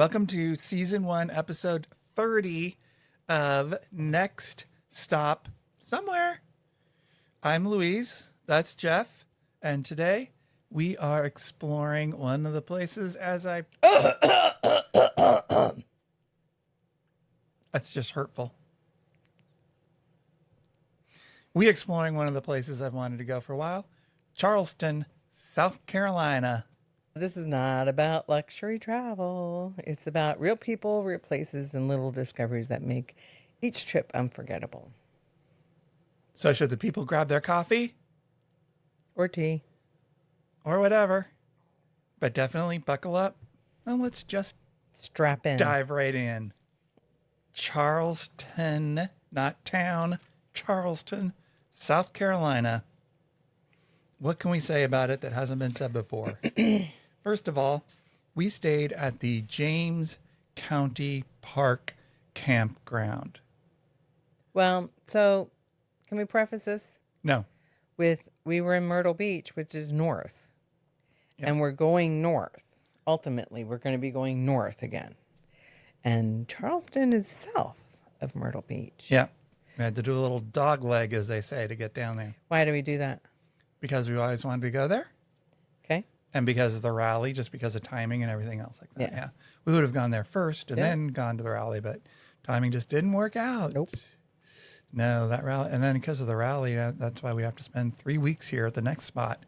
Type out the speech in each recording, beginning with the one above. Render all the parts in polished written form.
Welcome to Season 1, Episode 30 of Next Stop Somewhere. I'm Louise, that's Jeff, and today we are exploring one of the places That's just hurtful. We're exploring one of the places I've wanted to go for a while, Charleston, South Carolina. This is not about luxury travel. It's about real people, real places, and little discoveries that make each trip unforgettable. So should the people grab their coffee? Or tea. Or whatever. But definitely buckle up and let's just Strap in. dive right in. Charleston, not town, Charleston, South Carolina. What can we say about it that hasn't been said before? First of all, we stayed at the James County Park Campground. Well, so can we preface this No. with we were in Myrtle Beach, which is north, and we're going north. Ultimately, we're going to be going north again. And Charleston is south of Myrtle Beach. Yeah. We had to do a little dog leg, as they say, to get down there. Why do we do that? Because we always wanted to go there. Okay. And because of the rally, just because of timing and everything else like that. Yeah. Yeah. We would have gone there first and then gone to the rally, but timing just didn't work out. Nope. No, that rally. And then because of the rally, that's why we have to spend 3 weeks here at the next spot.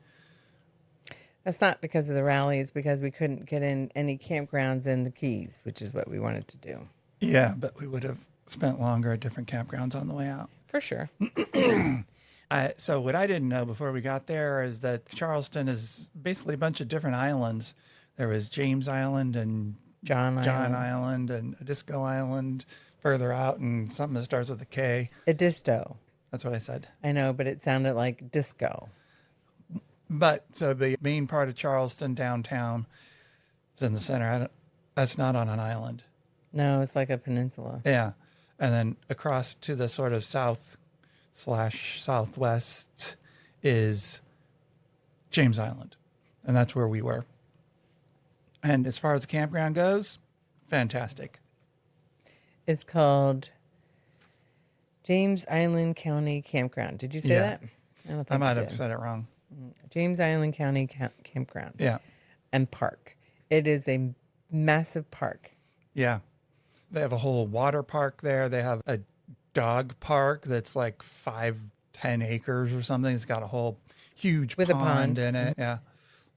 That's not because of the rally. It's because we couldn't get in any campgrounds in the Keys, which is what we wanted to do. Yeah, but we would have spent longer at different campgrounds on the way out. For sure. So what I didn't know before we got there is that Charleston is basically a bunch of different islands. There was James Island and John Island and Edisto Island further out, and something that starts with a K. Edisto. That's what I said. I know, but it sounded like disco. But so the main part of Charleston downtown is in the center. That's not on an island. No, it's like a peninsula. Yeah. And then across to the sort of south/southwest is James Island. And that's where we were. And as far as the campground goes, fantastic. It's called James Island County Campground. Did you say that? I might have said it wrong. James Island County Campground. Yeah. And park. It is a massive park. Yeah. They have a whole water park there. They have a dog park that's like 5-10 acres or something. It's got a whole huge pond in it. Yeah.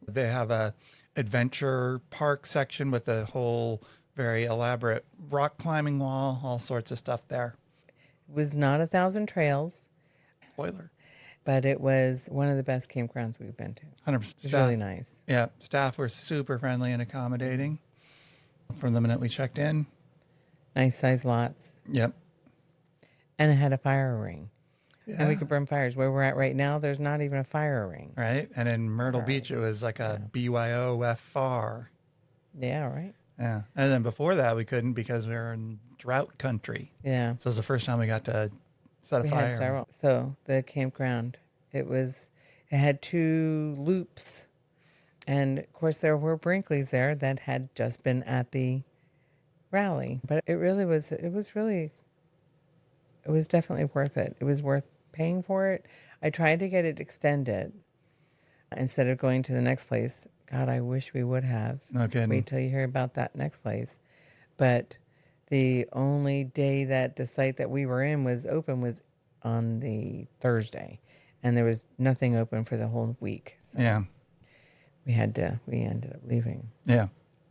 They have a adventure park section with a whole very elaborate rock climbing wall, all sorts of stuff there. It was not 1,000 trails. Spoiler. But it was one of the best campgrounds we've been to. 100%. It was really nice. Yeah. Staff were super friendly and accommodating from the minute we checked in. Nice size lots. Yep. And it had a fire ring. Yeah. And we could burn fires. Where we're at right now, there's not even a fire ring. Right. And in Myrtle Beach, it was like a BYOFR. Yeah, right. Yeah. And then before that, we couldn't because we were in drought country. Yeah. So it was the first time we got to set a We fire. had several. So the campground, it had 2 loops. And of course, there were Brinkleys there that had just been at the rally. But it was definitely worth it. It was worth paying for it. I tried to get it extended instead of going to the next place. God, I wish we would have. No kidding. Wait till you hear about that next place. But the only day that the site that we were in was open was on the Thursday. And there was nothing open for the whole week. So Yeah. we ended up leaving. Yeah.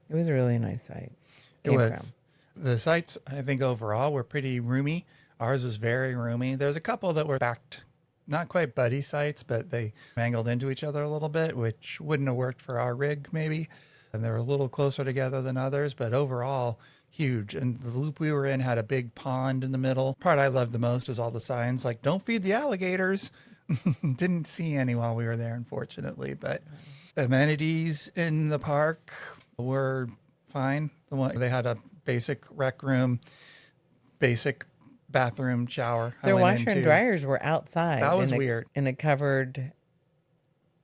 It was a really nice site. It was. The sites, I think overall, were pretty roomy. Ours was very roomy. There's a couple that were backed, not quite buddy sites, but they angled into each other a little bit, which wouldn't have worked for our rig maybe. And they were a little closer together than others, but overall, huge. And the loop we were in had a big pond in the middle. Part I loved the most was all the signs like, don't feed the alligators. Didn't see any while we were there, unfortunately, but amenities in the park were fine. They had a basic rec room, basic bathroom, shower. Their washer and dryers were outside. That was weird. In a covered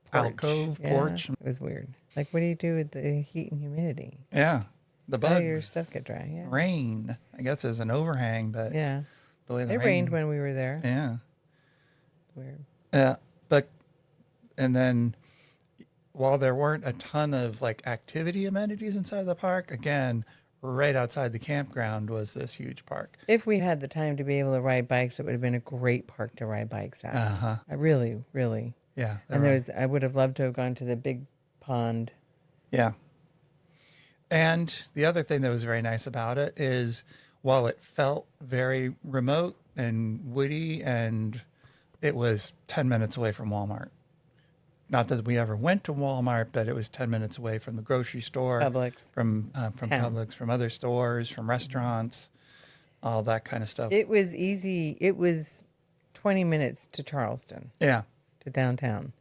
porch. Alcove Yeah, porch. It was weird. Like, what do you do with the heat and humidity? Yeah. The how your bugs. stuff get dry. Yeah. Rain. I guess there's an overhang, but Yeah. the way the It rain, rained when we were there. Yeah. Weird. Yeah. But, and then while there weren't a ton of like activity amenities inside the park, again, right outside the campground was this huge park. If we had the time to be able to ride bikes, it would have been a great park to ride bikes at. Uh-huh. I really, really. Yeah. And I would have loved to have gone to the big pond. Yeah. And the other thing that was very nice about it is while it felt very remote and woody, and it was 10 minutes away from Walmart. Not that we ever went to Walmart, but it was 10 minutes away from the grocery store, Publix. from Town. Publix, from other stores, from restaurants, all that kind of stuff. It was easy. It was 20 minutes to Charleston, Yeah. to downtown.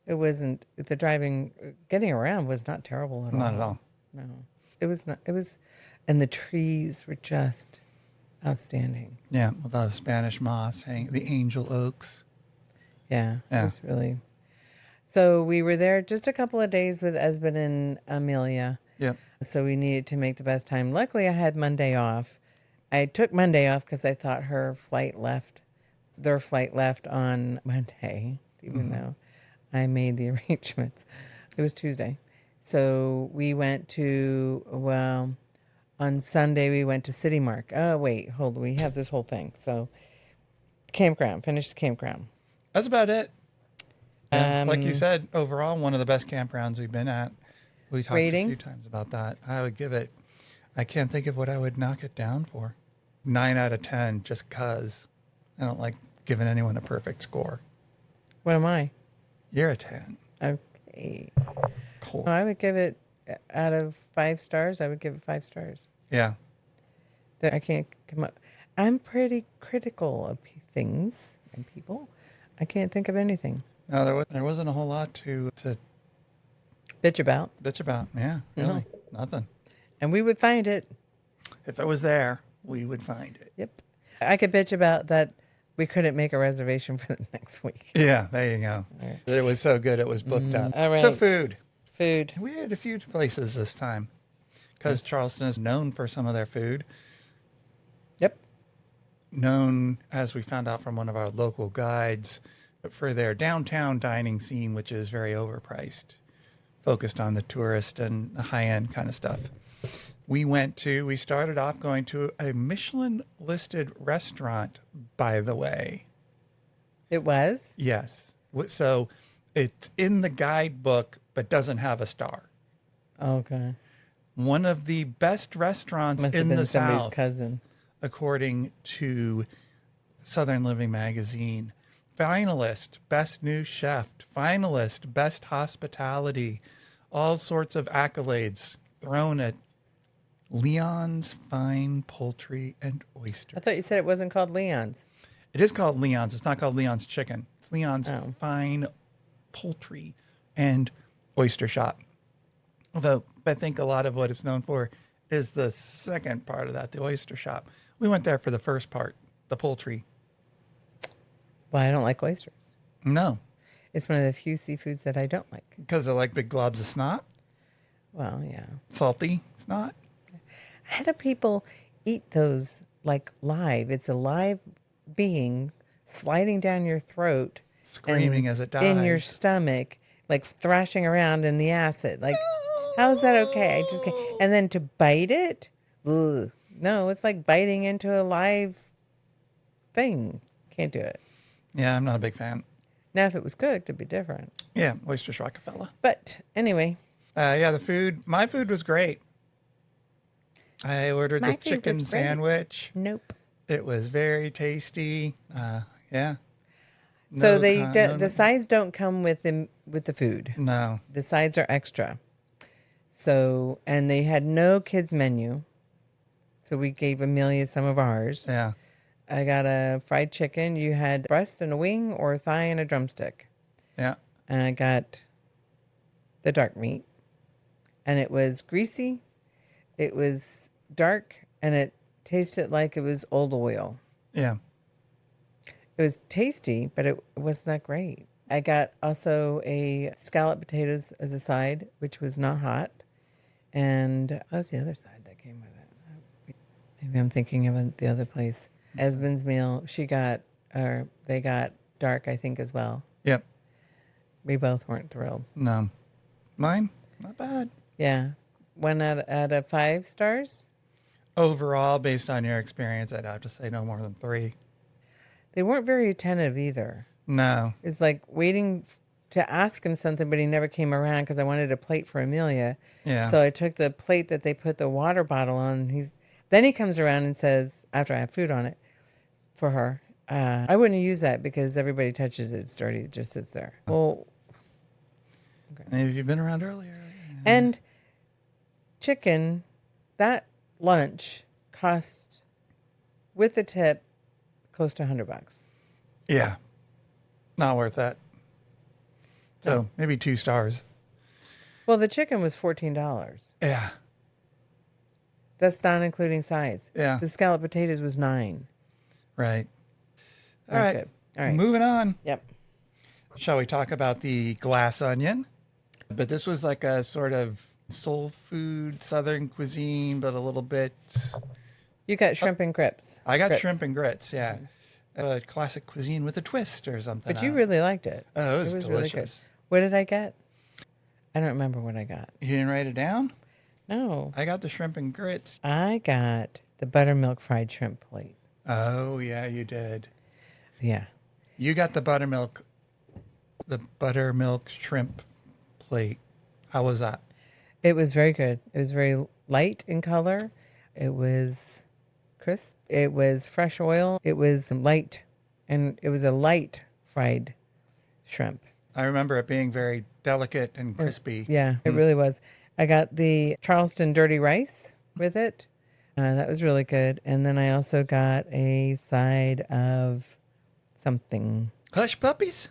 It wasn't, the driving, getting around was not terrible at all. Not at all. No. It was not, and the trees were just outstanding. Yeah. With all the Spanish moss, the angel oaks. Yeah. Yeah. It was really. So we were there just a couple of days with Esben and Amelia. Yep. So we needed to make the best time. Luckily, I had Monday off. I took Monday off because I thought their flight left on Monday, even though I made the arrangements. It was Tuesday. So we went on Sunday, we went to City Mark. Oh, wait, hold on. We have this whole thing. So campground, finished the campground. That's about it. Yeah, like you said, overall, one of the best campgrounds we've been at. We talked Rating? a few times about that. I would give it, I can't think of what I would knock it down for. 9 out of 10, just because I don't like giving anyone a perfect score. What am I? You're a 10. Okay. Cool. I would give it, out of 5 stars, I would give it 5 stars. Yeah. I can't come up. I'm pretty critical of things and people. I can't think of anything. No, there wasn't a whole lot to Bitch about. bitch about. Yeah, really. Nothing. And we would find it. If it was there, we would find it. Yep. I could bitch about that we couldn't make a reservation for the next week. Yeah, there you go. Right. It was so good, it was booked up. All right. So food. Food. We had a few places this time because Charleston is known for some of their food. Yep. Known, as we found out from one of our local guides, for their downtown dining scene, which is very overpriced, focused on the tourist and the high-end kind of stuff. We started off going to a Michelin-listed restaurant, by the way. It was? Yes. So it's in the guidebook, but doesn't have a star. Okay. One of the best restaurants Must have in been the somebody's South, cousin. according to Southern Living magazine. Finalist, best new chef, finalist, best hospitality, all sorts of accolades thrown at Leon's Fine Poultry and Oyster. I thought you said it wasn't called Leon's. It is called Leon's. It's not called Leon's Chicken. It's Leon's Oh. Fine Poultry and Oyster Shop. Although I think a lot of what it's known for is the second part of that, the oyster shop. We went there for the first part, the poultry. Well, I don't like oysters. No, It's one of the few seafoods that I don't like. because they're like big globs of snot, Well, yeah. salty snot. How do people eat those like live? It's a live being sliding down your throat, Screaming and as it dies. in your stomach, like thrashing around in the acid. Like, how is that okay? I just can't. And then to bite it, ugh. No, it's like biting into a live thing. Can't do it. Yeah, I'm not a big fan. Now, if it was cooked, it'd be different. Yeah, oysters Rockefeller. But anyway, Yeah, the food. My food was great. I ordered My the food chicken was great. sandwich. nope. It was very tasty. Yeah. So No, the sides don't come with the food. No. The sides are extra. So, and they had no kids menu. So we gave Amelia some of ours. Yeah. I got a fried chicken. You had breast and a wing or a thigh and a drumstick. Yeah. And I got the dark meat. And it was greasy. It was dark and it tasted like it was old oil. Yeah. It was tasty, but it wasn't that great. I got also a scalloped potatoes as a side, which was not hot. And what was the other side that Maybe I'm thinking of the other place. Esmond's meal, they got dark, I think, as well. Yep. We both weren't thrilled. No. Mine, not bad. Yeah. 1 out of 5 stars? Overall, based on your experience, I'd have to say no more than 3. They weren't very attentive either. No. It's like waiting to ask him something, but he never came around because I wanted a plate for Amelia. Yeah. So I took the plate that they put the water bottle on. Then he comes around and says, after I have food on it for her, I wouldn't use that because everybody touches it. It's dirty. It just sits there. Well, okay. Maybe you've been around earlier. And chicken, that lunch cost, with the tip, close to $100. Yeah. Not worth that. So maybe 2 stars. Well, the chicken was $14. Yeah. That's not including sides. Yeah. The scalloped potatoes was $9. Right. All right. Good. All right. Moving on. Yep. Shall we talk about the glass onion? But this was like a sort of soul food, Southern cuisine, but a little bit. You got shrimp and grits. I got grits. shrimp and grits, yeah. A classic cuisine with a twist or something. But you really liked it. Oh, it was really delicious. good. What did I get? I don't remember what I got. You didn't write it down? No. I got the shrimp and grits. I got the buttermilk fried shrimp plate. Oh, yeah, you did. Yeah. You got the buttermilk shrimp plate. How was that? It was very good. It was very light in color. It was crisp. It was fresh oil. It was light, and it was a light fried shrimp. I remember it being very delicate and crispy. Yeah, it really was. I got the Charleston dirty rice with it. That was really good. And then I also got a side of something. Hush puppies?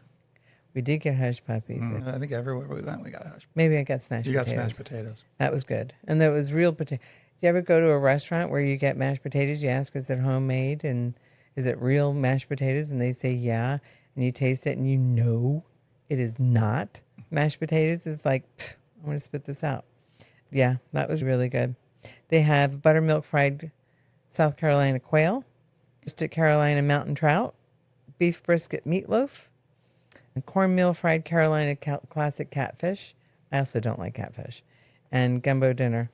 We did get hush puppies. I think everywhere we went, we got hush. Maybe I got smashed You got potatoes. smashed potatoes. That was good. And that was real potato. Do you ever go to a restaurant where you get mashed potatoes? You ask, is it homemade? And is it real mashed potatoes? And they say, yeah. And you taste it and you know it is not mashed potatoes. It's like, I'm going to spit this out. Yeah, that was really good. They have buttermilk fried South Carolina quail, roasted Carolina mountain trout, beef brisket meatloaf, and cornmeal fried Carolina classic catfish. I also don't like catfish. And gumbo dinner.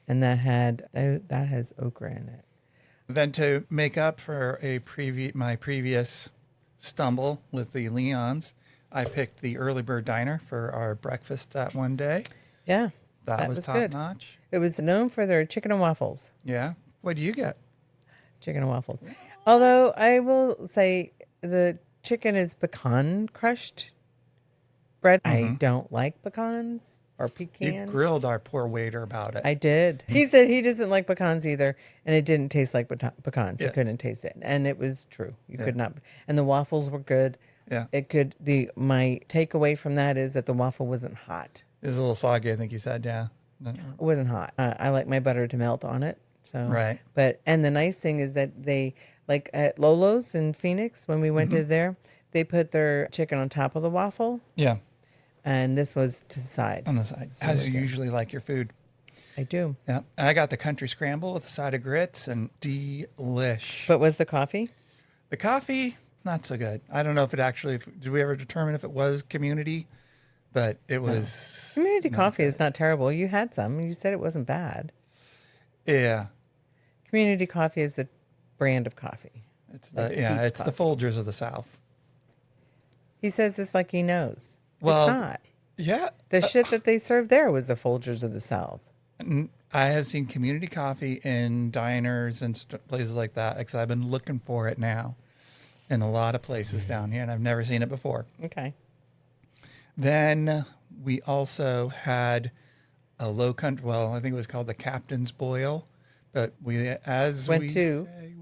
And that has okra in it. Then to make up for my previous stumble with the Leons, I picked the Early Bird Diner for our breakfast that one day. Yeah. That was top good. notch. It was known for their chicken and waffles. Yeah. What do you get? Chicken and waffles. Although I will say the chicken is pecan crushed bread. I don't like pecans or pecans. You grilled our poor waiter about it. I did. He said he doesn't like pecans either, and it didn't taste like pecans. Yeah. He couldn't taste it, and it was true. You could not. And the waffles were good. Yeah. My takeaway from that is that the waffle wasn't hot. It was a little soggy, I think you said, yeah. It wasn't hot. I like my butter to melt on it. So Right. And the nice thing is that they, like at Lolo's in Phoenix, when we went to there, they put their chicken on top of the waffle, Yeah, and this was to the side. on the side, as you usually like your food. I do. Yeah, and I got the country scramble with a side of grits and delish. But was the coffee? The coffee, not so good. I don't know if it actually, did we ever determine if it was community? But it was. Community coffee is not terrible. You had some. You said it wasn't bad. Yeah. Community coffee is the brand of coffee. It's Like the Pete's it's the Folgers of the South. He says this like he knows. Well, it's not. Yeah. The shit that they served there was the Folgers of the South. I have seen community coffee in diners and places like that because I've been looking for it now in a lot of places down here, and I've never seen it before. Okay. Then we also had a low country, well, I think it was called the Captain's Boil, but we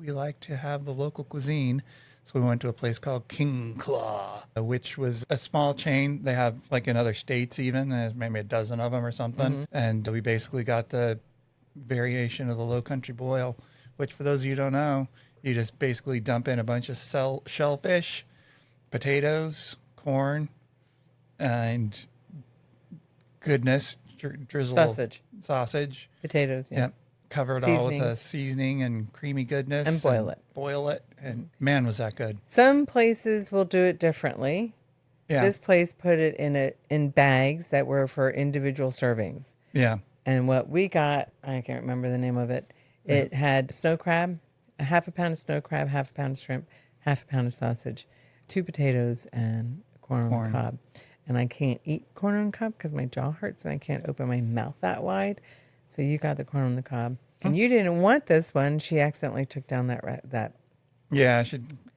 like to have the local cuisine. So we went to a place called King Claw, which was a small chain. They have like in other states even, there's maybe a dozen of them or something. And we basically got the variation of the low country boil, which for those of you who don't know, you just basically dump in a bunch of shellfish, potatoes, corn, and goodness, drizzle Sausage. sausage. Potatoes. Yeah. Yeah. cover it all with a Seasonings. seasoning and creamy goodness. And boil it. Boil it. And man, was that good. Some places will do it differently. Yeah. This place put it in bags that were for individual servings. Yeah. And what we got, I can't remember the name of it. It had snow crab, a half a pound of snow crab, half a pound of shrimp, half a pound of sausage, 2 potatoes, and corn on the cob. And I can't eat corn on the cob because my jaw hurts and I can't open my mouth that wide. So you got the corn on the cob. And you didn't want this one. She accidentally took down that. Yeah,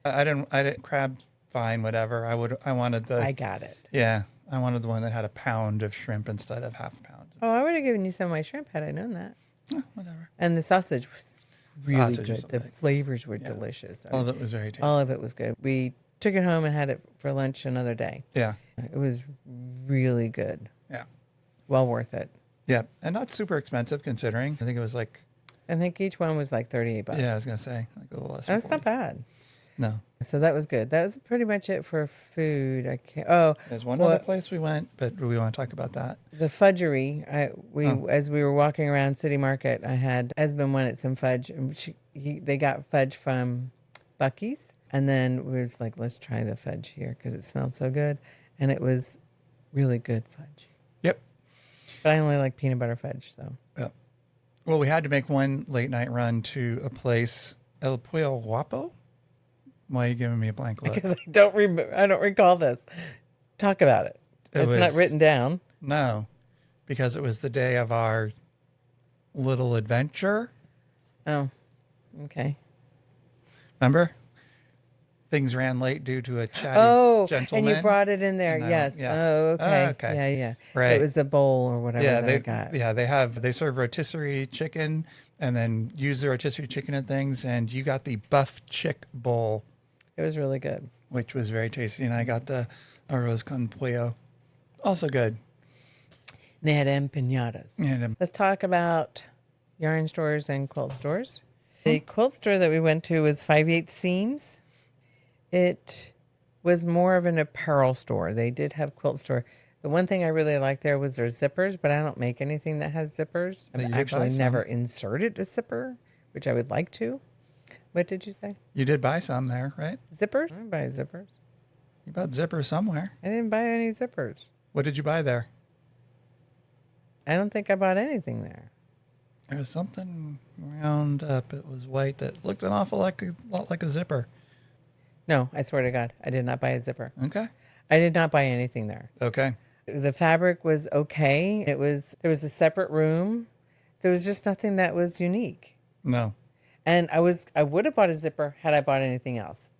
I didn't crab fine, whatever. I wanted the I got it. Yeah. I wanted the one that had a pound of shrimp instead of half a pound. Oh, I would have given you some of my shrimp had I known that. Whatever. And the sausage was really Sausage was good. The okay. flavors were delicious. All of it was very tasty. All of it was good. We took it home and had it for lunch another day. Yeah. It was really good. Yeah. Well worth it. Yeah. And not super expensive considering. I think it was like, I think each one was like $38. yeah, I was going to say, like a little less. That's not bad. No. So that was good. That was pretty much it for food. There's one other place we went, but we want to talk about that. The fudgery. As we were walking around City Market, I had Esmond wanted some fudge. And they got fudge from Bucky's, and then we were just like, let's try the fudge here because it smelled so good, and it was really good fudge. Yep. But I only like peanut butter fudge, so. Yep. Well, we had to make one late night run to a place, El Pollo Guapo. Why are you giving me a blank look? Because I don't recall this. Talk about it. It's not written down. No, because it was the day of our little adventure. Oh, okay. Remember? Things ran late due to a chatty gentleman. And you brought it in there. No, Yes. yeah. Oh, okay. Okay. Yeah. Right. It was the bowl or whatever Yeah, that I got. Yeah, they serve rotisserie chicken and then use the rotisserie chicken and things. And you got the buff chick bowl. It was really good. Which was very tasty. And I got the arroz con pollo. Also good. And they had empanadas. Yeah. Let's talk about yarn stores and quilt stores. The quilt store that we went to was 5/8 Seams. It was more of an apparel store. They did have quilt store. The one thing I really liked there was their zippers, but I don't make anything that has zippers. I've actually never inserted a zipper, which I would like to. What did you say? You did buy some there, right? Zippers? I didn't buy zippers. You bought zippers somewhere. I didn't buy any zippers. What did you buy there? I don't think I bought anything there. There was something round up. It was white that looked an awful lot like a zipper. No, I swear to God, I did not buy a zipper. Okay. I did not buy anything there. Okay. The fabric was okay. There was a separate room. There was just nothing that was unique. No. And I would have bought a zipper had I bought anything else.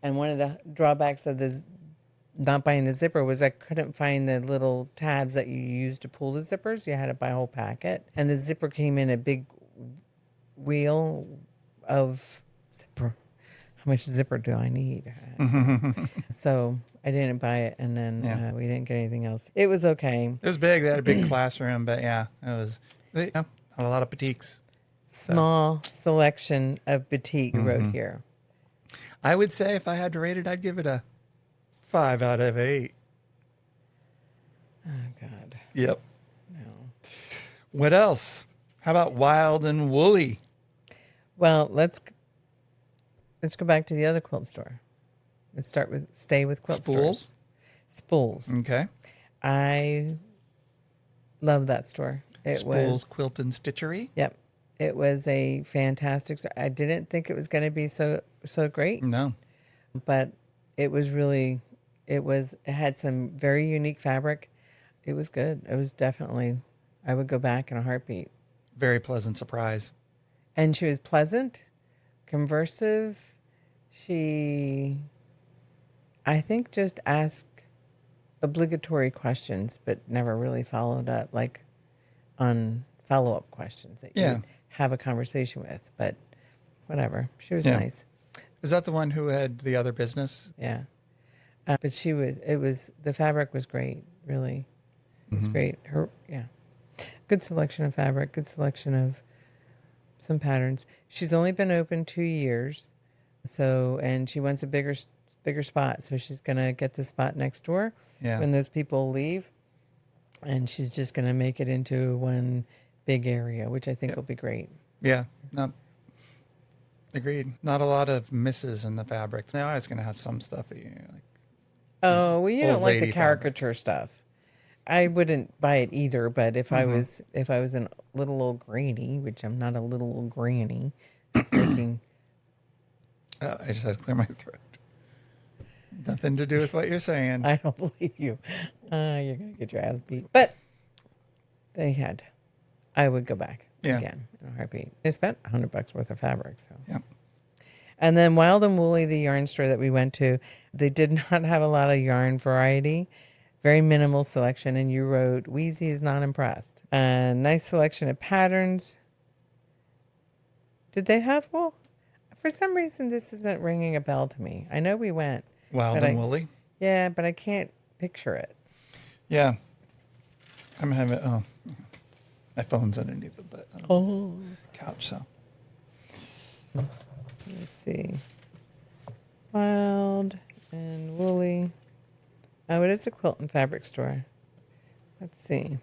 And one of the drawbacks of this not buying the zipper was I couldn't find the little tabs that you use to pull the zippers. You had to buy a whole packet. And the zipper came in a big wheel of zipper. How much zipper do I need? So I didn't buy it, and then we didn't get anything else. It was okay. It was big. They had a big classroom, but yeah, it was not a lot of boutiques. Small selection of boutique wrote here. I would say if I had to rate it, I'd give it a 5 out of 8. Oh, God. Yep. No. What else? How about Wild and Woolly? Well, let's go back to the other quilt store. Let's stay with quilt stores. Spools. Okay. I love that store. Spools Quilt and Stitchery. Yep. It was a fantastic store. I didn't think it was going to be so great. No. But it was really, it had some very unique fabric. It was good. It was definitely, I would go back in a heartbeat. Very pleasant surprise. And she was pleasant, conversive. She, I think, just asked obligatory questions, but never really followed up, like on follow-up questions that you would have a conversation with. But whatever. She was nice. Is that the one who had the other business? Yeah. But the fabric was great, really. It was great. Good selection of fabric, good selection of some patterns. She's only been open 2 years, and she wants a bigger spot, so she's going to get the spot next door when those people leave, and she's just going to make it into one big area, which I think will be great. Yeah. No. Agreed. Not a lot of misses in the fabric. Now it's going to have some stuff that you like. Oh, well, you Old don't like the lady fabric. caricature stuff. I wouldn't buy it either, but if I was a little old granny, which I'm not a little old granny, that's making I just had to clear my throat. Nothing to do with what you're saying. I don't believe you. You're gonna get your ass beat. But I would go back again in a heartbeat. I spent $100 worth of fabric, so. Yeah. And then Wild and Woolly, the yarn store that we went to, they did not have a lot of yarn variety. Very minimal selection, and you wrote, Wheezy is not impressed. And nice selection of patterns. Did they have wool? For some reason, this isn't ringing a bell to me. I know we went. Wild and Woolly? Yeah, but I can't picture it. Yeah. I'm having, my phone's underneath the couch, so. Let's see. Wild and Woolly. Oh, it is a quilt and fabric store. Let's see.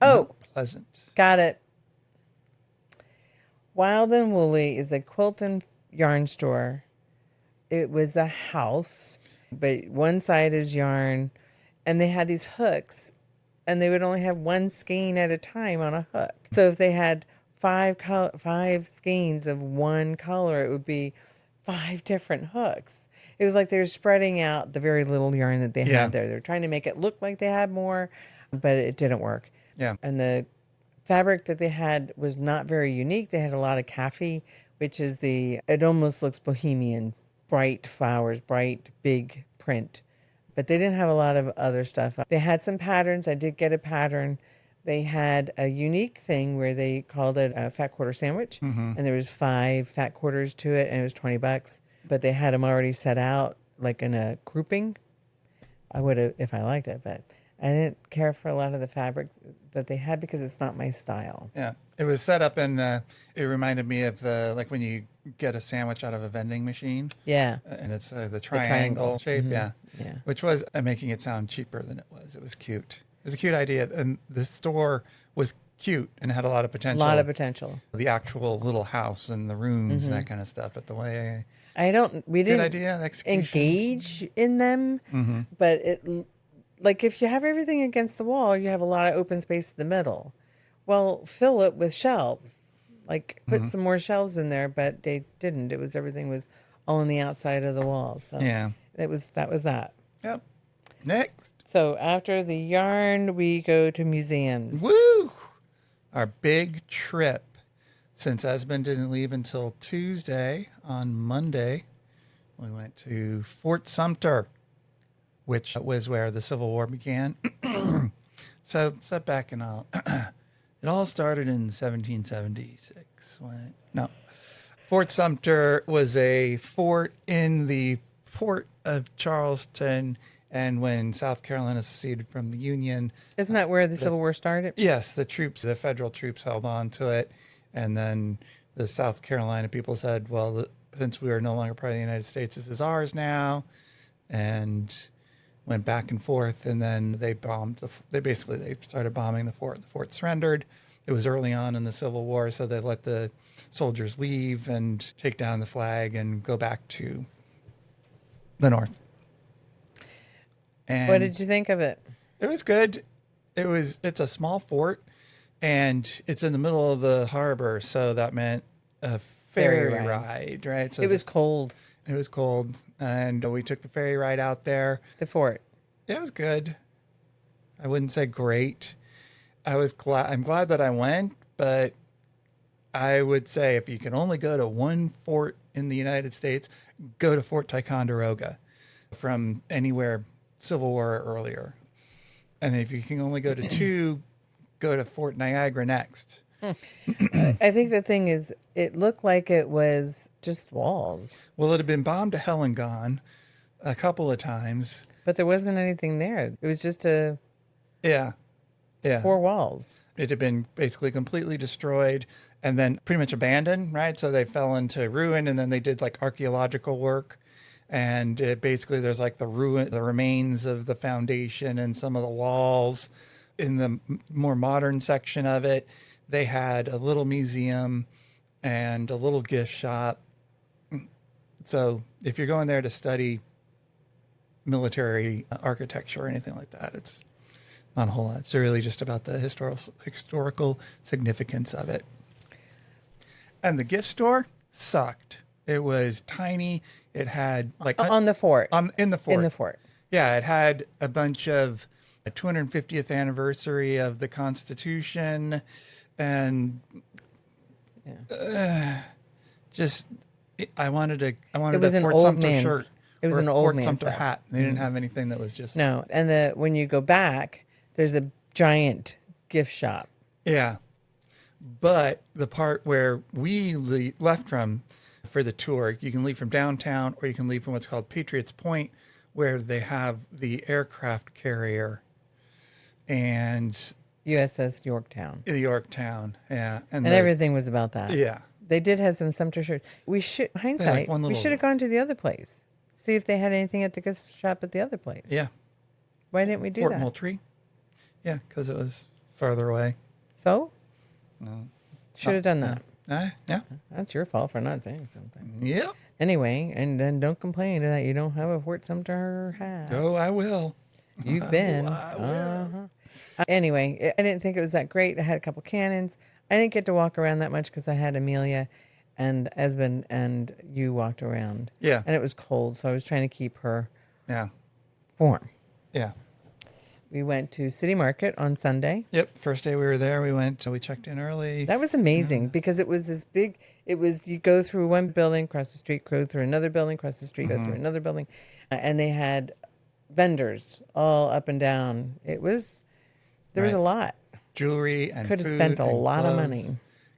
Oh, Pleasant. got it. Wild and Woolly is a quilt and yarn store. It was a house, but one side is yarn, and they had these hooks, and they would only have one skein at a time on a hook. So if they had five skeins of one color, it would be 5 different hooks. It was like they were spreading out the very little yarn that they had there. They were trying to make it look like they had more, but it didn't work. Yeah. And the fabric that they had was not very unique. They had a lot of kaffee, which is it almost looks bohemian, bright flowers, bright, big print. But they didn't have a lot of other stuff. They had some patterns. I did get a pattern. They had a unique thing where they called it a fat quarter sandwich, and there was 5 fat quarters to it, and it was $20. But they had them already set out like in a grouping. I would have if I liked it, but I didn't care for a lot of the fabric that they had because it's not my style. Yeah. It was set up in, it reminded me of like when you get a sandwich out of a vending machine. Yeah. And it's the triangle shape. Yeah. Yeah. Which was making it sound cheaper than it was. It was cute. It was a cute idea. And the store was cute and had a lot of potential. A lot of potential. The actual little house and the rooms, that kind of stuff. But the way we didn't idea, engage in them, but like if you have everything against the wall, you have a lot of open space in the middle. Well, fill it with shelves, like put some more shelves in there, but they didn't. Everything was all on the outside of the wall. So yeah, that was that. Yep. Next. So after the yarn, we go to museums. Woo! Our big trip. Since Esmond didn't leave until Tuesday, on Monday, we went to Fort Sumter, which was where the Civil War began. So, step back and it all started in 1776. Fort Sumter was a fort in the port of Charleston, and when South Carolina seceded from the Union. Isn't that where the Civil War started? Yes, the federal troops held on to it. And then the South Carolina people said, well, since we are no longer part of the United States, this is ours now. And went back and forth. And then they they started bombing the fort. The fort surrendered. It was early on in the Civil War, so they let the soldiers leave and take down the flag and go back to the North. And what did you think of it? It was good. It's a small fort. And it's in the middle of the harbor, so that meant a ferry ride, right? So it was cold. It was cold, and we took the ferry ride out there. The fort. Yeah, it was good. I wouldn't say great. I'm glad that I went, but I would say if you can only go to one fort in the United States, go to Fort Ticonderoga from anywhere Civil War or earlier. And if you can only go to 2, go to Fort Niagara next. I think the thing is, it looked like it was just walls. Well, it had been bombed to hell and gone a couple of times. But there wasn't anything there. It was just 4 walls. It had been basically completely destroyed and then pretty much abandoned, right? So they fell into ruin, and then they did like archaeological work. And basically there's like the remains of the foundation and some of the walls in the more modern section of it. they had a little museum and a little gift shop. So if you're going there to study military architecture or anything like that, it's not a whole lot. It's really just about the historical significance of it. And the gift store sucked. It was tiny. It had like on the fort. In the fort. In the fort. Yeah, it had a bunch of a 250th anniversary of the Constitution, and just I wanted a Fort Sumter shirt. It was or an a old Fort man's Sumter stuff. hat. They didn't have anything that was just No, and when you go back, there's a giant gift shop. Yeah. But the part where we left from for the tour, you can leave from downtown or you can leave from what's called Patriots Point, where they have the aircraft carrier and USS Yorktown. Yorktown. Yeah. And everything was about that. Yeah. They did have some Sumter shirts. We should, hindsight, we should have gone to the other place. See if they had anything at the gift shop at the other place. Yeah. Why didn't we do Fort that? Moultrie. Yeah, because it was farther away. So? No. Should have done that. Yeah. That's your fault for not saying something. Yep. Anyway, and then don't complain that you don't have a Fort Sumter hat. Oh, I will. You've been. I will. Anyway, I didn't think it was that great. I had a couple cannons. I didn't get to walk around that much because I had Amelia and Esmond and you walked around. Yeah. And it was cold, so I was trying to keep her warm. Yeah. We went to City Market on Sunday. Yep. First day we were there, we checked in early. That was amazing because it was this big, you go through one building, cross the street, go through another building, cross the street, go through another building. And they had vendors all up and down. There was a lot. Jewelry and could have food spent a and lot of clothes. money.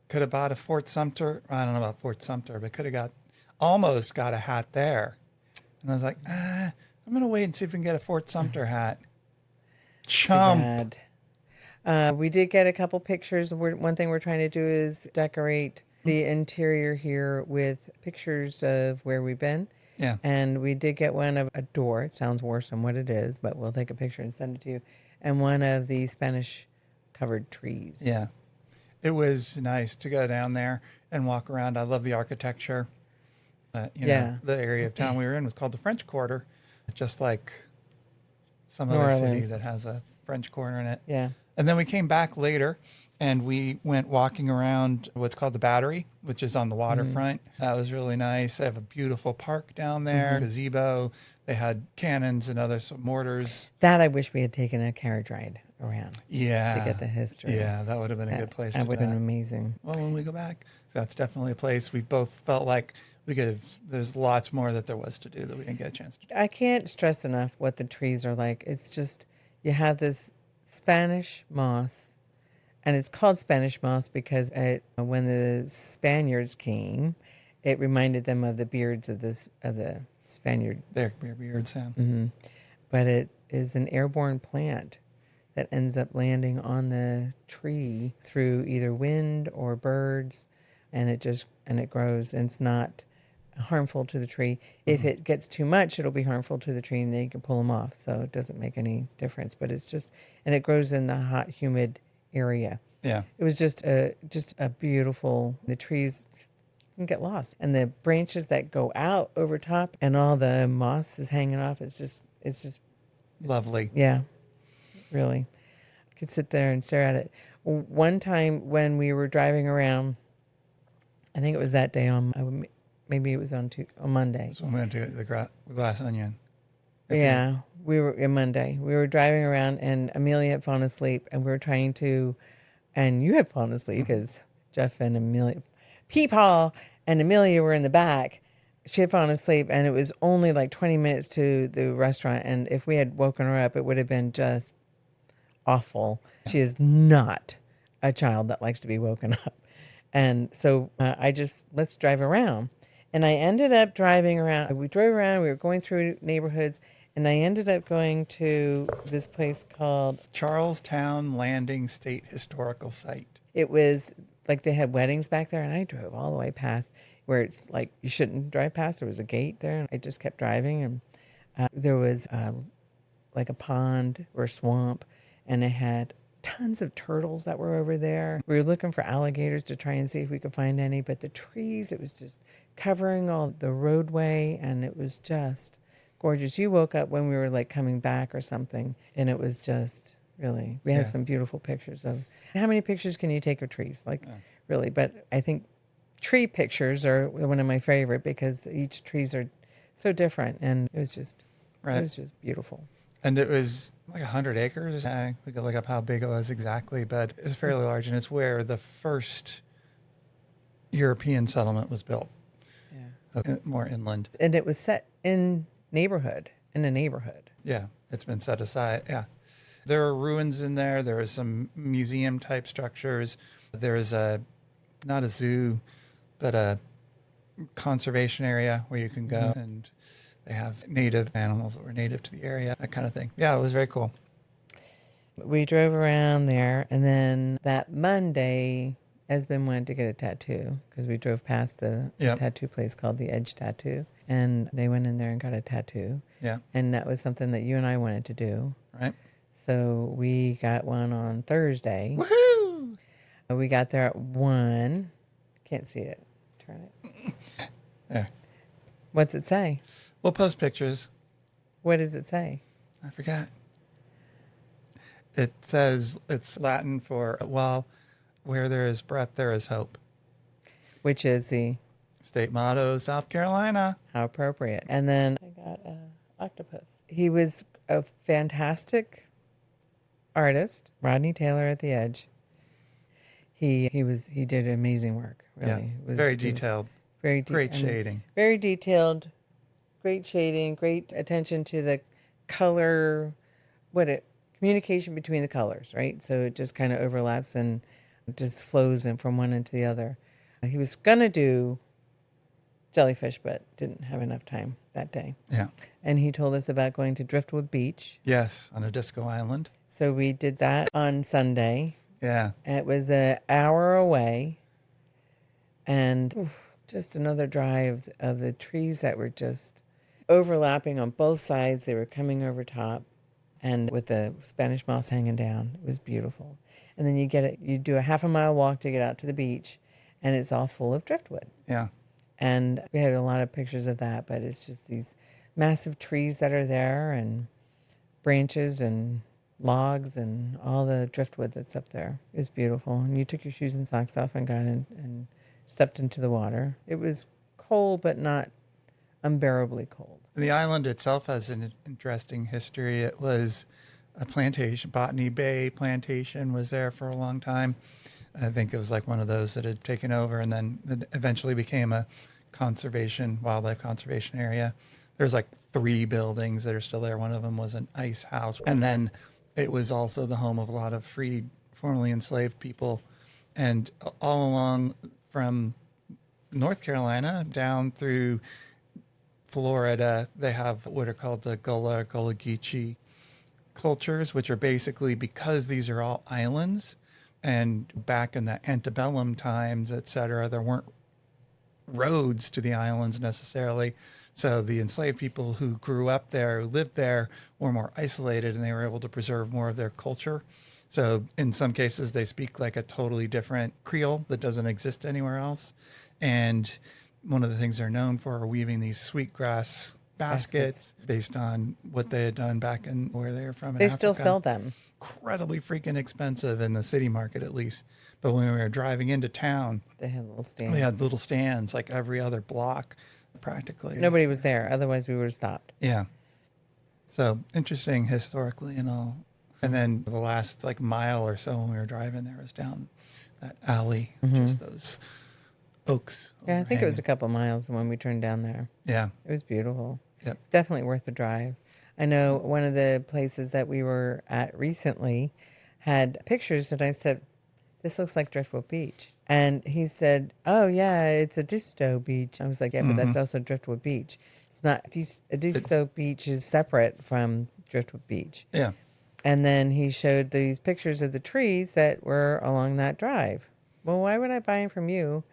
Could have bought a Fort Sumter. I don't know about Fort Sumter, but could have almost got a hat there. And I was like, I'm going to wait and see if we can get a Fort Sumter hat. Chump. We did get a couple pictures. One thing we're trying to do is decorate the interior here with pictures of where we've been. Yeah. And we did get one of a door. It sounds worse than what it is, but we'll take a picture and send it to you. And one of the Spanish covered trees. Yeah. It was nice to go down there and walk around. I love the architecture. The area of town we were in was called the French Quarter, just like some other city that has a French Quarter in it. Yeah. And then we came back later and we went walking around what's called the Battery, which is on the waterfront. That was really nice. They have a beautiful park down there, gazebo. They had cannons and other mortars. That I wish we had taken a carriage ride around. Yeah. To get the history. Yeah, that would have been a good place to do that. That would have been amazing. Well, when we go back, that's definitely a place we both felt like there's lots more that there was to do that we didn't get a chance to do. I can't stress enough what the trees are like. It's just, you have this Spanish moss, and it's called Spanish moss because when the Spaniards came, it reminded them of the beards of the Spaniard. Their beards, yeah. Mm-hmm. But it is an airborne plant that ends up landing on the tree through either wind or birds, and it grows, and it's not harmful to the tree. If it gets too much, it'll be harmful to the tree, and then you can pull them off. So it doesn't make any difference. But it's just, and it grows in the hot, humid area. Yeah. It was just a beautiful. The trees can get lost, and the branches that go out over top, and all the moss is hanging off. It's just lovely. Yeah, really. I could sit there and stare at it. One time when we were driving around, I think it was that day maybe it was on Monday. So we went to the Glass Onion. Yeah, we were on Monday. We were driving around, and Amelia had fallen asleep, and we were trying to, and you had fallen asleep because Jeff and Amelia, Peepaw and Amelia were in the back. She had fallen asleep, and it was only like 20 minutes to the restaurant, and if we had woken her up, it would have been just awful. She is not a child that likes to be woken up. And so let's drive around. And I ended up driving around. We drove around. We were going through neighborhoods. And I ended up going to this place called Towne Landing State Historical Site. It was like they had weddings back there. And I drove all the way past where it's like you shouldn't drive past. There was a gate there. And I just kept driving. And there was like a pond or swamp. And it had tons of turtles that were over there. We were looking for alligators to try and see if we could find any, but the trees, it was just covering all the roadway, and it was just gorgeous. You woke up when we were like coming back or something, and it was just really, we had some beautiful pictures of, how many pictures can you take of trees? Like really, but I think tree pictures are one of my favorite because each trees are so different, and it was just, it was just beautiful. And it was like 100 acres. We could look up how big it was exactly, but it's fairly large, and it's where the first European settlement was built. Yeah, more inland. And it was set in a neighborhood. Yeah, it's been set aside. Yeah, there are ruins in there. There are some museum type structures. There is not a zoo, but a conservation area where you can go and they have native animals that were native to the area, that kind of thing. Yeah, it was very cool. We drove around there, and then that Monday, Esben wanted to get a tattoo because we drove past the tattoo place called the Edge Tattoo, and they went in there and got a tattoo. Yeah. And that was something that you and I wanted to do. Right. So we got one on Thursday. Woohoo! We got there at 1. Can't see it. Turn it. There. What's it say? We'll post pictures. What does it say? I forgot. It says, it's Latin for, well, where there is breath, there is hope. Which is the state motto of South Carolina. How appropriate. And then I got an octopus. He was a fantastic artist, Rodney Taylor at the Edge. He did amazing work, really. Yeah, it was very detailed. Great shading. Very detailed. Great shading, great attention to the color, communication between the colors, right? So it just kind of overlaps and just flows in from one into the other. He was going to do jellyfish, but didn't have enough time that day. Yeah. And he told us about going to Driftwood Beach. Yes, on Edisto Island. So we did that on Sunday. Yeah. And it was an hour away. And just another drive of the trees that were just overlapping on both sides. They were coming over top, and with the Spanish moss hanging down. It was beautiful. And then you do a half a mile walk to get out to the beach, and it's all full of driftwood. Yeah. And we have a lot of pictures of that, but it's just these massive trees that are there, and branches and logs and all the driftwood that's up there. It was beautiful. And you took your shoes and socks off and got in and stepped into the water. It was cold, but not unbearably cold. The island itself has an interesting history. It was a plantation. Botany Bay plantation was there for a long time. I think it was like one of those that had taken over, and then it eventually became a wildlife conservation area. There's like 3 buildings that are still there. One of them was an ice house. And then it was also the home of a lot of freed, formerly enslaved people. And all along from North Carolina down through Florida, they have what are called the Gullah Geechee cultures, which are basically, because these are all islands, and back in the antebellum times, et cetera, there weren't roads to the islands necessarily. So the enslaved people who grew up there, who lived there, were more isolated, and they were able to preserve more of their culture. So in some cases, they speak like a totally different Creole that doesn't exist anywhere else. And one of the things they're known for are weaving these sweetgrass baskets based on what they had done back in where they were from. They still sell them. Incredibly freaking expensive in the city market, at least. But when we were driving into town, they had little stands. They had little stands like every other block, practically. Nobody was there. Otherwise, we would have stopped. Yeah. So interesting historically and all. And then the last like mile or so when we were driving there was down that alley, just those oaks. Yeah, I think it was a couple miles when we turned down there. Yeah. It was beautiful. Yep. It's definitely worth the drive. I know one of the places that we were at recently had pictures that I said, this looks like Driftwood Beach. And he said, oh, yeah, it's Edisto Beach. I was like, yeah, but that's also Driftwood Beach. It's not, Edisto Beach is separate from Driftwood Beach. Yeah. And then he showed these pictures of the trees that were along that drive. Well, why would I buy them from you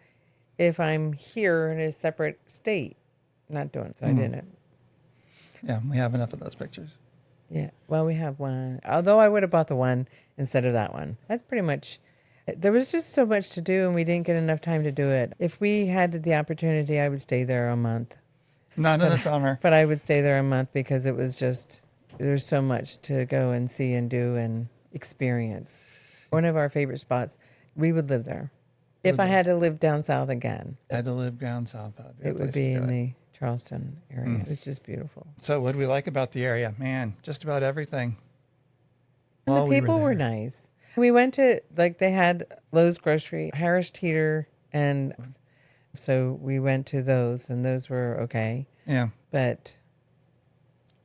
if I'm here in a separate state? Not doing it, so I didn't. Yeah, we have enough of those pictures. Yeah. Well, we have one. Although I would have bought the one instead of that one. That's pretty much. There was just so much to do, and we didn't get enough time to do it. If we had the opportunity, I would stay there a month. Not in the summer. But I would stay there a month because it was just, there's so much to go and see and do and experience. One of our favorite spots, we would live there. If I had to live down south again. Had to live down south. It would be in the Charleston area. It's just beautiful. So what do we like about the area? Man, just about everything. And the people were nice. We went to, like, they had Lowe's Grocery, Harris Teeter, and so we went to those, and those were okay. Yeah. But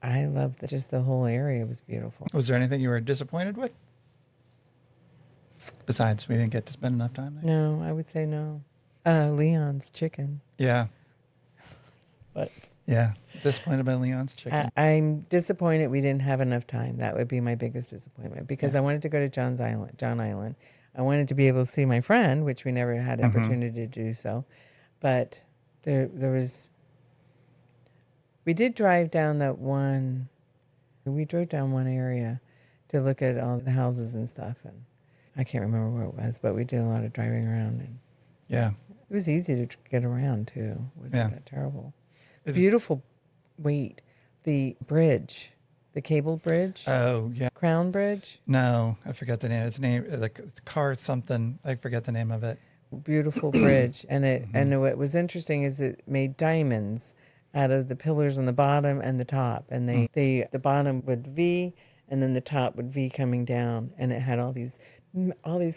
I loved that just the whole area was beautiful. Was there anything you were disappointed with? Besides, we didn't get to spend enough time there? No, I would say no. Leon's chicken. Yeah. But yeah. Disappointed by Leon's chicken. I'm disappointed we didn't have enough time. That would be my biggest disappointment because I wanted to go to John Island. I wanted to be able to see my friend, which we never had opportunity to do so. But there was, we did drive down that one, we drove down one area to look at all the houses and stuff. And I can't remember where it was, but we did a lot of driving around. And yeah. It was easy to get around too. It wasn't that terrible. Beautiful. Wait, the bridge, the cable bridge. Oh, yeah. Crown Bridge. No, I forget the name. It's like car something. I forget the name of it. Beautiful bridge, and and what was interesting is it made diamonds out of the pillars on the bottom and the top, and the bottom would V, and then the top would V coming down, and it had all these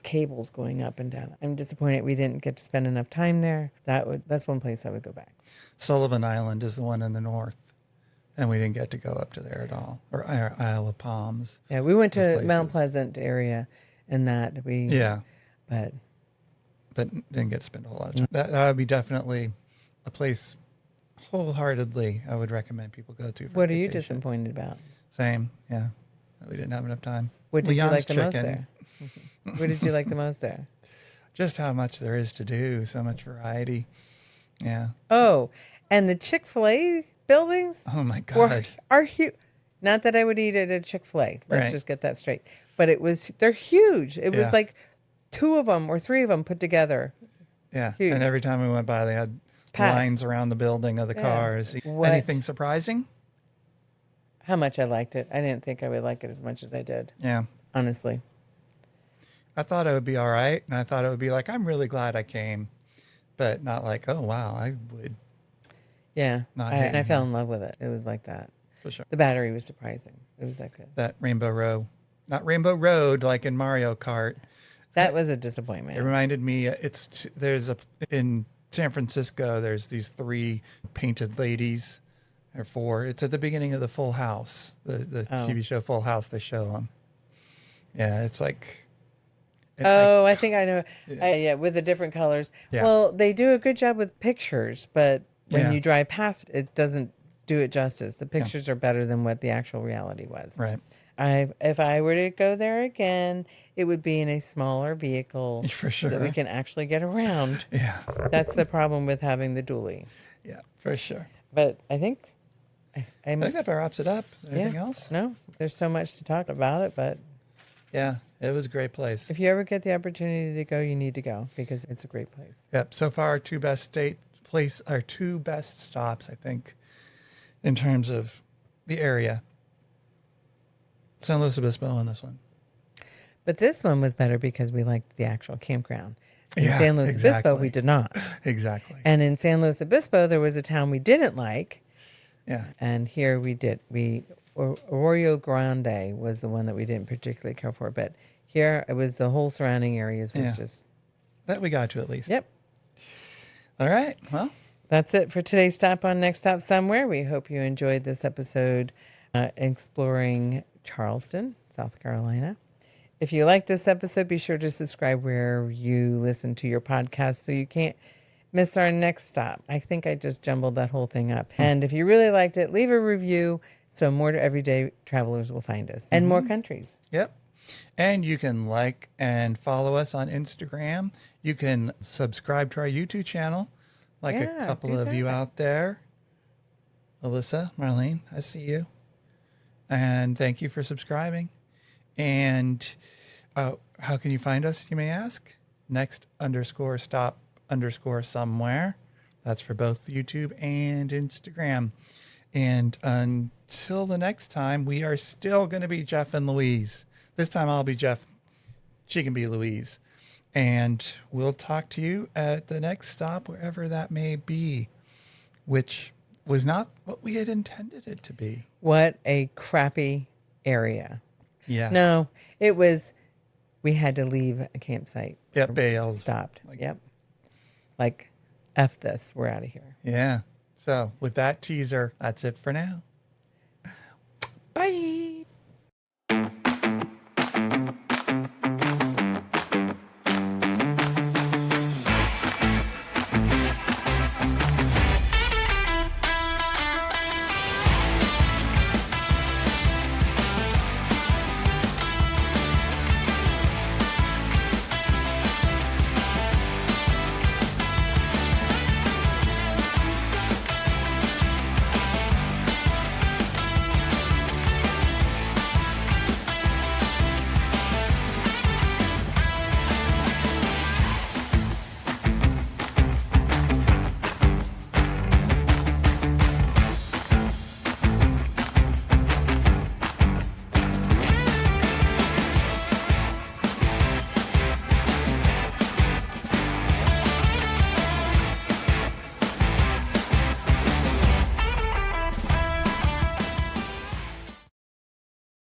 cables going up and down. I'm disappointed we didn't get to spend enough time there. That's one place I would go back. Sullivan Island is the one in the north, and we didn't get to go up to there at all. Or Isle of Palms. Yeah, we went to Mount Pleasant area, and but didn't get to spend a whole lot of time. That would be definitely a place wholeheartedly I would recommend people go to. What are you disappointed about? Same, yeah. We didn't have enough time. What did you like the most there? What did you like the most there? Just how much there is to do, so much variety. Yeah. Oh, and the Chick-fil-A buildings? Oh my God. Are huge. Not that I would eat at a Chick-fil-A. Let's just get that straight. But they're huge. It was like 2 of them or 3 of them put together. Yeah. Huge. And every time we went by, they had lines around the building of the cars. Anything surprising? How much I liked it. I didn't think I would like it as much as I did. Yeah. Honestly. I thought it would be all right. And I thought it would be like, I'm really glad I came. But not like, oh, wow, I would. Yeah. And I fell in love with it. It was like that. For sure. The battery was surprising. It was that good. That Rainbow Row. Not Rainbow Road like in Mario Kart. That was a disappointment. It reminded me, in San Francisco, there's these 3 painted ladies, or 4. It's at the beginning of the Full House, the TV show Full House, they show them. Yeah, it's like. I think I know. Yeah, with the different colors. Yeah. Well, they do a good job with pictures, but when you drive past it doesn't do it justice. The pictures are better than what the actual reality was. Right. If I were to go there again, it would be in a smaller vehicle for sure, so that we can actually get around. Yeah. That's the problem with having the dually. Yeah, for sure. But I think I think that wraps it up. Is there anything else? No, there's so much to talk about it, but yeah, it was a great place. If you ever get the opportunity to go, you need to go because it's a great place. Yep. So far, our 2 best stops, I think, in terms of the area. San Luis Obispo and this one. But this one was better because we liked the actual campground. In San Luis Obispo, we did not. Exactly. And in San Luis Obispo, there was a town we didn't like. Yeah. And here we did. Arroyo Grande was the one that we didn't particularly care for. But here, it was the whole surrounding areas was just. That we got to at least. Yep. All right. Well. That's it for today's Stop on Next Stop Somewhere. We hope you enjoyed this episode exploring Charleston, South Carolina. If you like this episode, be sure to subscribe where you listen to your podcast so you can't miss our next stop. I think I just jumbled that whole thing up. And if you really liked it, leave a review so more everyday travelers will find us and more countries. Yep. And you can like and follow us on Instagram. You can subscribe to our YouTube channel, like a couple of you out there. Alyssa, Marlene, I see you. And thank you for subscribing. And how can you find us, you may ask? Next_stop_somewhere. That's for both YouTube and Instagram. And until the next time, we are still going to be Jeff and Louise. This time I'll be Jeff. She can be Louise. And we'll talk to you at the next stop, wherever that may be, which was not what we had intended it to be. What a crappy area. Yeah. No, it was, we had to leave a campsite. Yep, bailed. Stopped. Yep. Like, F this. We're out of here. Yeah. So with that teaser, that's it for now. Bye.